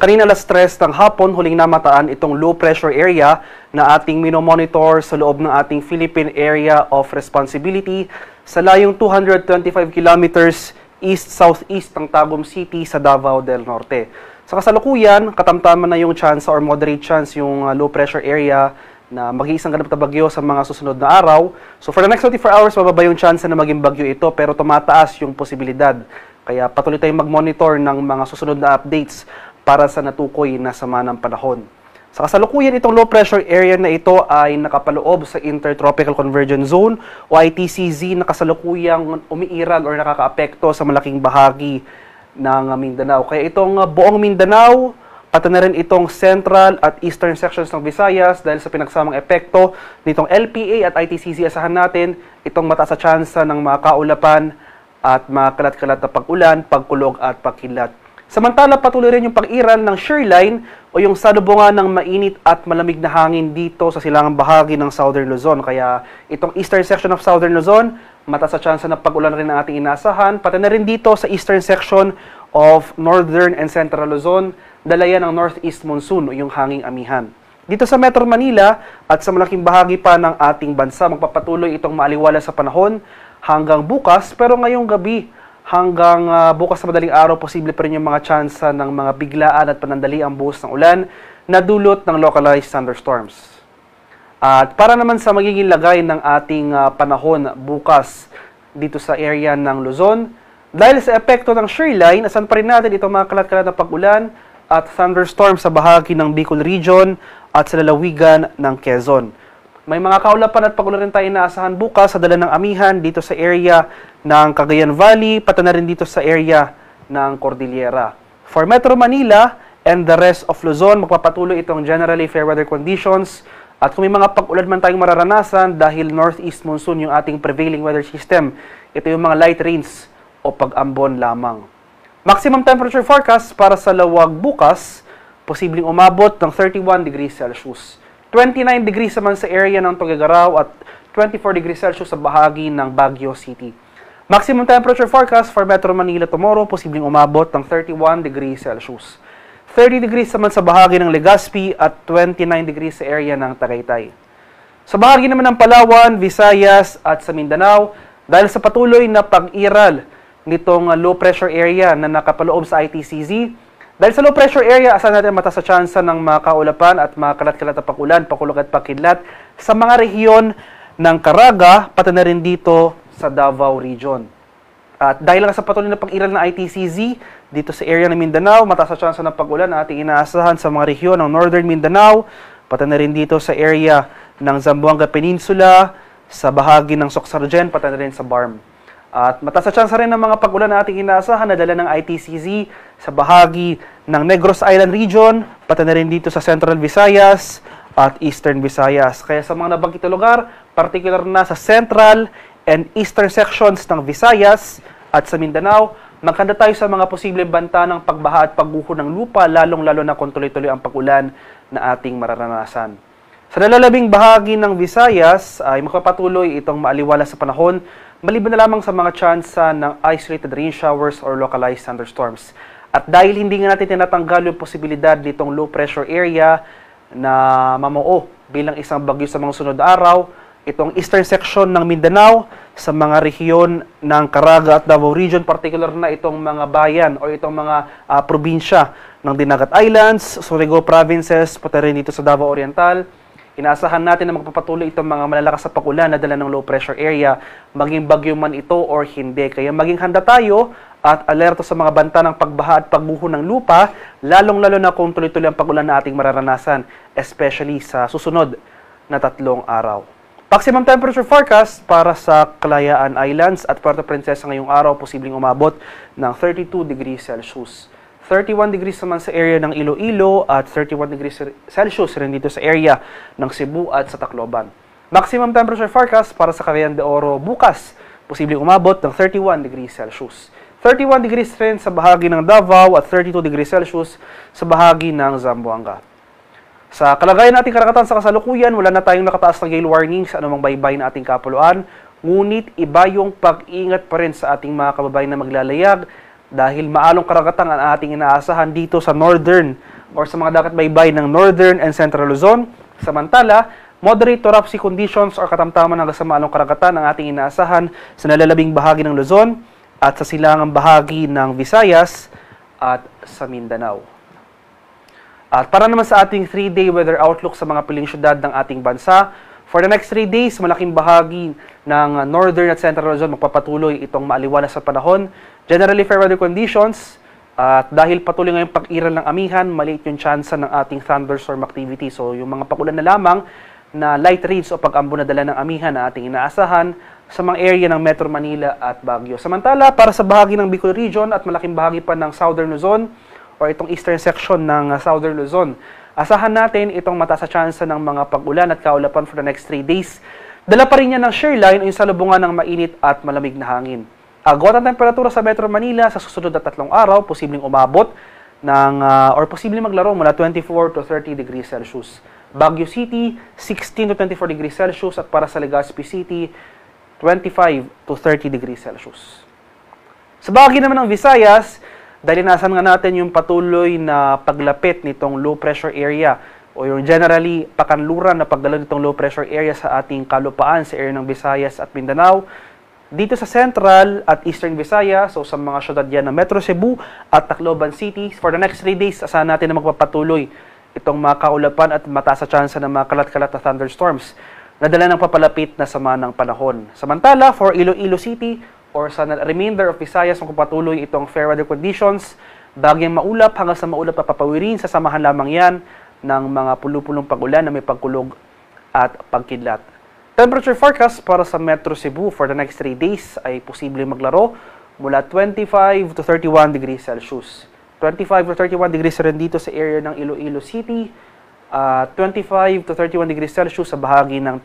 Kanina alas 3 ng hapon, huling namataan itong low pressure area na ating minomonitor sa loob ng ating Philippine Area of Responsibility sa layong 225 kilometers east-southeast ng Tagum City sa Davao del Norte. Sa kasalukuyan, katamtaman na yung chance or moderate chance yung low pressure area na mag-iisang ganap na bagyo sa mga susunod na araw. So for the next 24 hours, mababa yung chance na maging bagyo ito pero tumataas yung posibilidad. Kaya patuloy tayong mag-monitor ng mga susunod na updates para sa natukoy na sama ng panahon. Sa kasalukuyan, itong low pressure area na ito ay nakapaloob sa Intertropical Convergence Zone o ITCZ na kasalukuyang umiiral or nakakaapekto sa malaking bahagi ng Mindanao. Kaya itong buong Mindanao, pati na rin itong central at eastern sections ng Visayas dahil sa pinagsamang epekto nitong LPA at ITCZ, asahan natin itong mataas sa tsansa ng mga kaulapan at mga kalat-kalat na pag-ulan, pagkulog at pagkilat. Samantala, patuloy rin yung pag-iral ng shoreline o yung salubungan ng mainit at malamig na hangin dito sa silangang bahagi ng Southern Luzon. Kaya itong eastern section of Southern Luzon, mataas sa tsansa ng pag-ulan rin ang ating inaasahan. Pati na rin dito sa eastern section of Northern and Central Luzon, dala yan ng northeast monsoon o yung hanging amihan. Dito sa Metro Manila at sa malaking bahagi pa ng ating bansa, magpapatuloy itong maaliwala sa panahon hanggang bukas. Pero ngayong gabi hanggang bukas sa madaling araw, posible pa rin yung mga tsansa ng mga biglaan at panandaliang buhos ng ulan na dulot ng localized thunderstorms. At para naman sa magiging lagay ng ating panahon bukas dito sa area ng Luzon, dahil sa epekto ng shoreline, asan pa rin natin itong mga kalat-kalat na pag-ulan at thunderstorm sa bahagi ng Bicol Region at sa lalawigan ng Quezon. May mga kaulapan at pag-ulan rin tayo inaasahan bukas sa dala ng amihan dito sa area ng Cagayan Valley, pati na rin dito sa area ng Cordillera. For Metro Manila and the rest of Luzon, magpapatuloy itong generally fair weather conditions. At kung may mga pag-ulan man tayong mararanasan dahil northeast monsoon yung ating prevailing weather system, ito yung mga light rains o pag-ambon lamang. Maximum temperature forecast para sa Lawag bukas, posibleng umabot ng 31 degrees Celsius. 29 degrees naman sa area ng Tuguegarao at 24 degrees Celsius sa bahagi ng Baguio City. Maximum temperature forecast for Metro Manila tomorrow, posibleng umabot ng 31 degrees Celsius. 30 degrees naman sa bahagi ng Legazpi at 29 degrees sa area ng Tagaytay. Sa bahagi naman ng Palawan, Visayas at sa Mindanao, dahil sa patuloy na pag-iral nitong low pressure area na nakapaloob sa ITCZ. Dahil sa low pressure area, asan natin mataas sa tsansa ng mga kaulapan at mga kalat-kalat na pag-ulan, pakulog at pagkidlat sa mga rehiyon ng Caraga, pati na rin dito sa Davao Region. At dahil lang sa patuloy na pag-iral ng ITCZ dito sa area ng Mindanao, mataas sa tsansa ng pag-ulan na ating inaasahan sa mga rehiyon ng Northern Mindanao, pati na rin dito sa area ng Zamboanga Peninsula, sa bahagi ng Soxargen, pati na rin sa Barm. At mataas sa tsansa rin ng mga pag-ulan na ating inaasahan na dala ng ITCZ sa bahagi ng Negros Island Region, pati na rin dito sa Central Visayas at Eastern Visayas. Kaya sa mga nabanggit na lugar, particular na sa Central and Eastern sections ng Visayas at sa Mindanao, magkanda tayo sa mga posibleng banta ng pagbaha at pagguho ng lupa, lalong-lalo na kung tuloy-tuloy ang pag-ulan na ating mararanasan. Sa nalalabing bahagi ng Visayas ay makapatuloy itong maaliwala sa panahon, maliban na lamang sa mga tsansa ng isolated rain showers or localized thunderstorms. At dahil hindi nga natin tinatanggal yung posibilidad nitong low pressure area na mamuo bilang isang bagyo sa mga sunod na araw, itong eastern section ng Mindanao sa mga rehiyon ng Caraga at Davao Region, particular na itong mga bayan o itong mga probinsya ng Dinagat Islands, Surigao Provinces, pati rin dito sa Davao Oriental. Inaasahan natin na magpapatuloy itong mga malalakas na pag-ulan na dala ng low pressure area, maging bagyo man ito or hindi. Kaya maging handa tayo at alerto sa mga banta ng pagbaha at pagbuho ng lupa, lalong-lalo na kung tuloy-tuloy ang pag-ulan na ating mararanasan, especially sa susunod na 3 araw. Maximum temperature forecast para sa Kalayaan Islands at Puerto Princesa ngayong araw, posibleng umabot ng 32 degrees Celsius. 31 degrees naman sa area ng Iloilo at 31 degrees Celsius rin dito sa area ng Cebu at sa Tacloban. Maximum temperature forecast para sa Cagayan de Oro bukas, posibleng umabot ng 31 degrees Celsius. 31 degrees rin sa bahagi ng Davao at 32 degrees Celsius sa bahagi ng Zamboanga. Sa kalagayan nating karagatan sa kasalukuyan, wala na tayong nakataas na gale warning sa anumang baybay na ating kapuluan, ngunit iba yung pag-ingat pa rin sa ating mga kababayan na maglalayag dahil maalong karagatan ang ating inaasahan dito sa northern or sa mga dagat baybay ng northern and central Luzon. Samantala, moderate to rough sea conditions or katamtaman hanggang sa maalong karagatan ang ating inaasahan sa nalalabing bahagi ng Luzon at sa silangang bahagi ng Visayas at sa Mindanao. At para naman sa ating 3-day weather outlook sa mga piling syudad ng ating bansa, for the next 3 days, malaking bahagi ng northern at central Luzon magpapatuloy itong maaliwalas sa panahon. Generally fair weather conditions, at dahil patuloy ngayong pag-iral ng amihan, maliit yung tsansa ng ating thunderstorm activity. So yung mga pagulan na lamang na light rains o pag-ambo na dala ng amihan na ating inaasahan sa mga area ng Metro Manila at Baguio. Samantala, para sa bahagi ng Bicol Region at malaking bahagi pa ng Southern Luzon, o itong eastern section ng Southern Luzon, asahan natin itong mataas sa tsansa ng mga pag-ulan at kaulapan for the next 3 days. Dala pa rin yan ng shear line o yung salubungan ng mainit at malamig na hangin. Agwat ang temperatura sa Metro Manila sa susunod na 3 araw, posibleng umabot ng, or posibleng maglaro mula 24 to 30 degrees Celsius. Baguio City, 16 to 24 degrees Celsius at para sa Legazpi City, 25 to 30 degrees Celsius. Sa bahagi naman ng Visayas, dahil inasan nga natin yung patuloy na paglapit nitong low pressure area o yung generally pakanluran na pagdalo nitong low pressure area sa ating kalupaan sa area ng Visayas at Mindanao. Dito sa Central at Eastern Visayas, so sa mga syudad yan ng Metro Cebu at Tacloban City, for the next 3 days, asahan natin na magpapatuloy itong mga kaulapan at mataas sa tsansa ng mga kalat-kalat na thunderstorms na dala ng papalapit na sama ng panahon. Samantala, for Iloilo City, or sa remainder of Visayas, magpapatuloy itong fair weather conditions, bagyang maulap hanggang sa maulap na papawirin, sasamahan lamang yan ng mga pulupulong pag-ulan na may pagkulog at pagkidlat. Temperature forecast para sa Metro Cebu for the next 3 days ay posibleng maglaro mula 25 to 31 degrees Celsius. 25 to 31 degrees rin dito sa area ng Iloilo City, 25 to 31 degrees Celsius sa bahagi ng